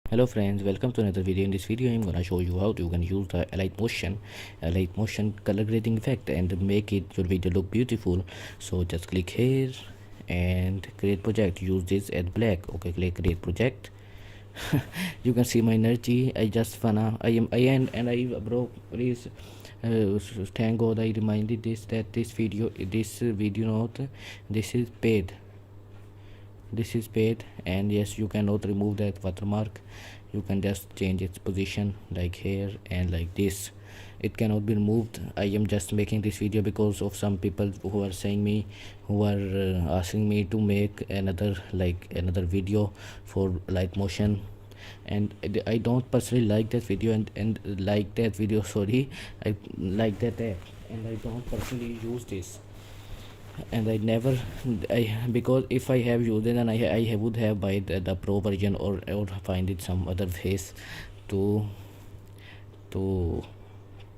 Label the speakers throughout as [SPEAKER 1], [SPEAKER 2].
[SPEAKER 1] Hello friends, welcome to another video. In this video I'm gonna show you how you can use the Alight motion color grading effect and make it your video look beautiful. So just click here and create project. Use this as black. Okay, click create project. You can see my energy. I just wanna I bro, please thank God I reminded this video note, this is paid. And yes, you cannot remove that watermark. You can just change its position like here and like this. It cannot be removed. I am just making this video because of some people who are saying me, who are asking me to make another video for light motion. And I don't personally like that video, and like that video sorry, I like that app, and I don't personally use this. And I never, I because if I have used it, then I would have buy the pro version, or find it some other ways to to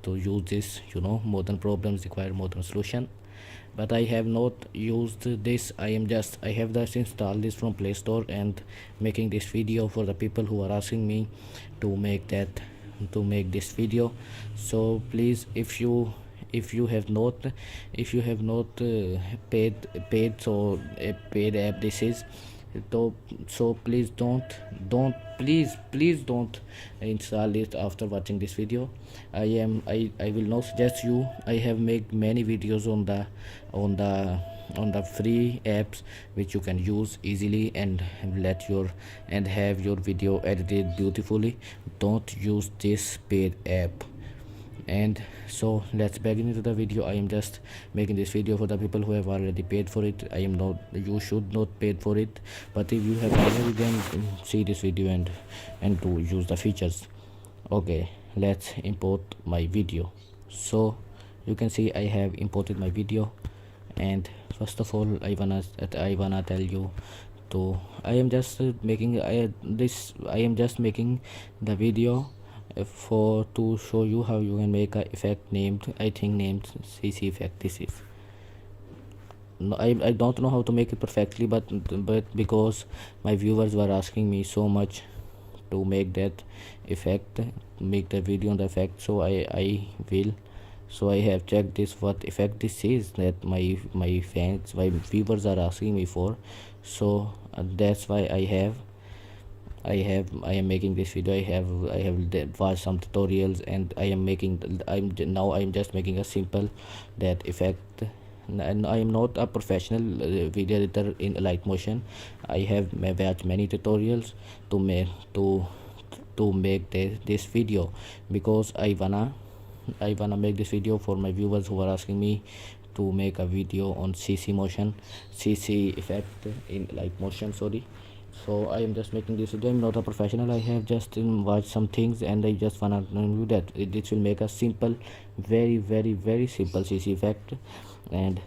[SPEAKER 1] to use this. Modern problems require modern solution. But I have not used this. I have just installed this from Play Store and making this video for the people who are asking me to make this video. So please, if you have not paid, so a paid app this is. So please don't please don't install it after watching this video. I will not suggest you. I have made many videos on the free apps which you can use easily and have your video edited beautifully. Don't use this paid app. And so let's begin into the video. I am just making this video for the people who have already paid for it. You should not pay for it, but if you have already, then see this video and to use the features. Okay, let's import my video. So you can see I have imported my video. And first of all, I wanna tell you to I am just making the video for to show you how you can make a effect named CC effect. This is no, I don't know how to make it perfectly, but because my viewers were asking me so much to make that effect, make the video on the effect, so I will. So I have checked this, what effect this is that my viewers are asking me for. So that's why I am making this video. I have watched some tutorials, and I'm just making a simple that effect. And I am not a professional video editor in Alight Motion. I have watched many tutorials to make this video, because I wanna make this video for my viewers who are asking me to make a video on CC effect in Light Motion, sorry. So I am just making this video. I'm not a professional. I have just watched some things, and I just wanna review that. This will make a simple, very simple CC effect. And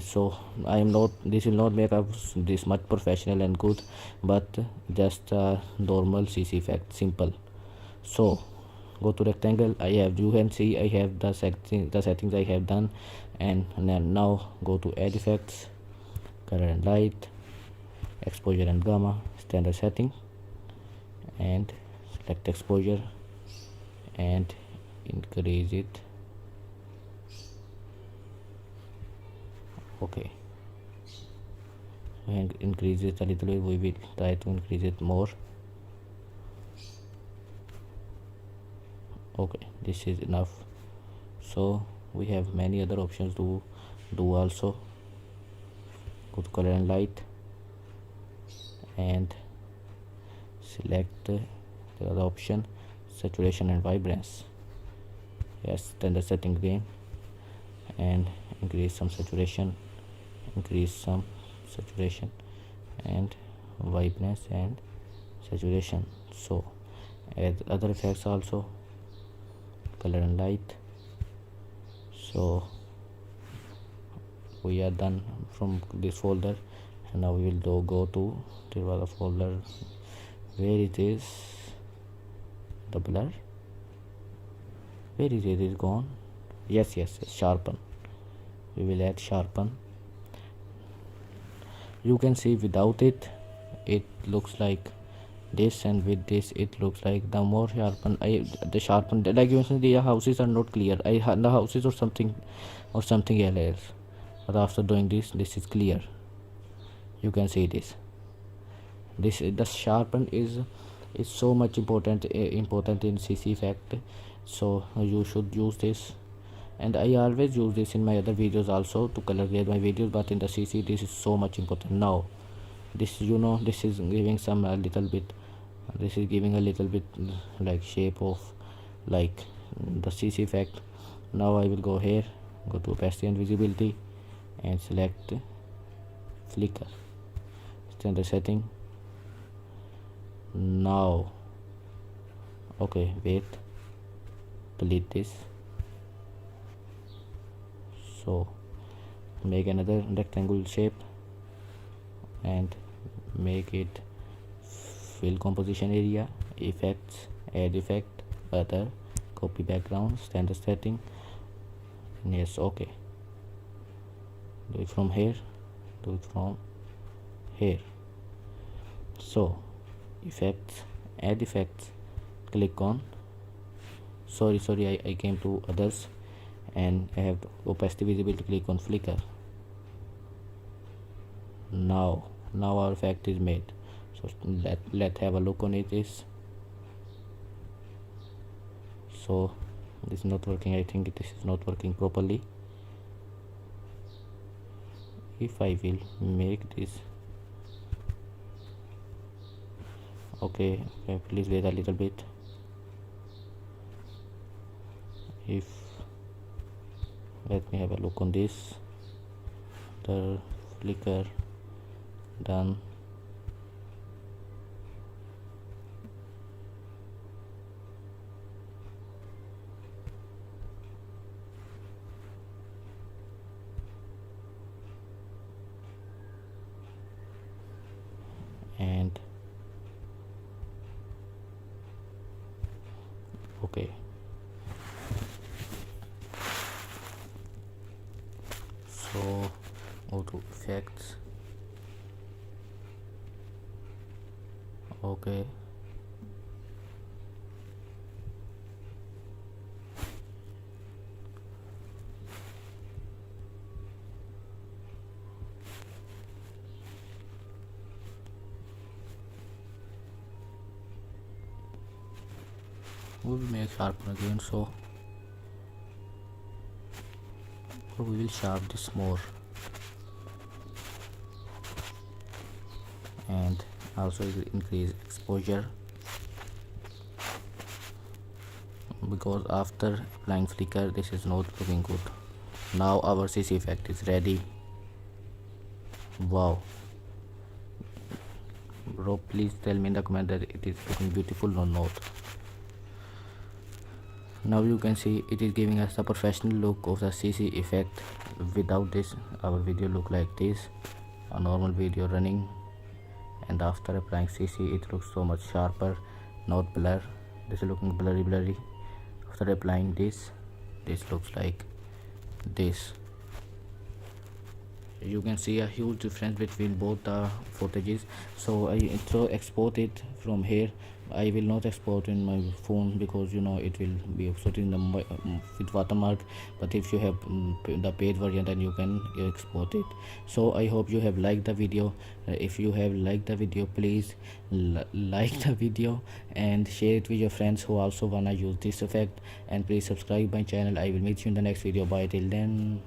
[SPEAKER 1] so I am not, this will not make us this much professional and good, but just a normal CC effect, simple. So go to rectangle. You can see I have the settings I have done. And now go to add effects, color and light, exposure and gamma, standard setting, and select exposure and increase it. Okay, and increase it a little bit. We will try to increase it more. Okay, this is enough. So we have many other options to do also. Go to color and light and select the other option, saturation and vibrance. Yes, then the setting again, and increase some saturation and vibrance and saturation. So add other effects also, color and light. So we are done from this folder, and now we will go to the folder where it is the blur. Where is it? Is gone. Yes, sharpen. We will add sharpen. You can see without it looks like this, and with this it looks like the more sharpen the sharpen, like you see the houses are not clear. The houses or something else, but after doing this is clear. You can see this the sharpen is so much important in CC effect, so you should use this. And I always use this in my other videos also to color grade my videos, but in the CC this is so much important. Now this, this is giving some a little bit, this is giving a little bit like shape of like the CC effect. Now I will go here, go to opacity and visibility, and select flicker, standard setting. Now okay, wait, delete this. So make another rectangle shape and make it fill composition area, effects, add effect, other, copy background, standard setting. Yes, okay, do it from here, do it from here. So effects, add effects, click on, sorry I came to others, and I have opacity visibility, click on flicker. Now our effect is made. So let's have a look on it. Is so this is not working. I think this is not working properly. If I will make this, okay, please wait a little bit. If let me have a look on this, the flicker done. And okay, so go to effects, okay, we will make sharpen again, so we will sharp this more, and also it will increase exposure, because after applying flicker this is not looking good. Now our CC effect is ready. Wow bro, please tell me in the comment that it is looking beautiful or not. Now you can see it is giving us a professional look of the CC effect. Without this our video look like this, a normal video running, and after applying CC it looks so much sharper, not blur. This is looking blurry. After applying this looks like this. You can see a huge difference between both the footages. So I export it from here. I will not export in my phone because it will be exported in the with watermark, but if you have the paid version then you can export it. So I hope you have liked the video. If you have liked the video, please like the video and share it with your friends who also wanna use this effect, and please subscribe my channel. I will meet you in the next video. Bye till then.